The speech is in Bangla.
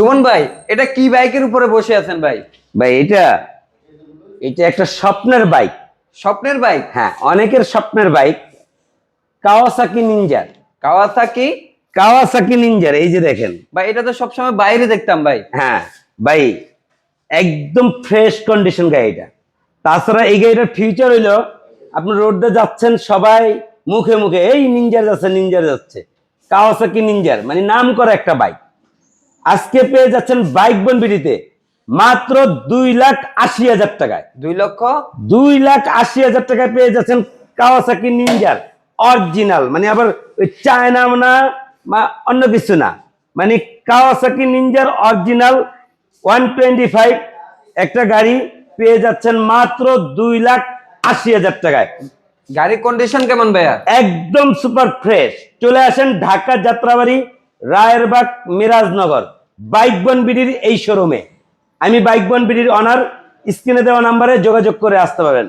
সুমন ভাই, এটা কি বাইকের উপরে বসে আছেন ভাই? ভাই এটা এটা একটা স্বপ্নের বাইক। স্বপ্নের বাইক? হ্যাঁ, অনেকের স্বপ্নের বাইক কাওয়াসাকি নিনজার। কাওয়াসাকি? কাওয়াসাকি নিনজার, এই যে দেখেন ভাই, এটা তো সবসময় বাইরে দেখতাম ভাই। হ্যাঁ ভাই, একদম ফ্রেশ কন্ডিশন গাড়িটা। তাছাড়া এই গাড়িটার ফিউচার হইলো, আপনি রোডে যাচ্ছেন সবাই মুখে মুখে এই নিনজার যাচ্ছে নিনজার যাচ্ছে। কাওয়াসাকি নিনজার মানে নাম করা একটা বাইক। আজকে পেয়ে যাচ্ছেন বাইক বনবিডিতে মাত্র 2,80,000 টাকায়। 2 লক্ষ? 2,80,000 টাকায় পেয়ে যাচ্ছেন কাওয়াসাকি নিনজার অরিজিনাল, মানে আবার ওই চায়না না বা অন্য কিছু না, মানে কাওয়াসাকি নিনজার অরিজিনাল 125 একটা গাড়ি পেয়ে যাচ্ছেন মাত্র 2,80,000 টাকায়। গাড়ির কন্ডিশন কেমন ভাইয়া? একদম সুপার ফ্রেশ। চলে আসেন ঢাকা যাত্রাবাড়ি, রায়েরবাগ, মিরাজনগর বাইক বনবিডির এই শোরুমে। আমি বাইক বনবিডির অনার, স্ক্রিনে দেওয়া নাম্বারে যোগাযোগ করে আসতে পারেন।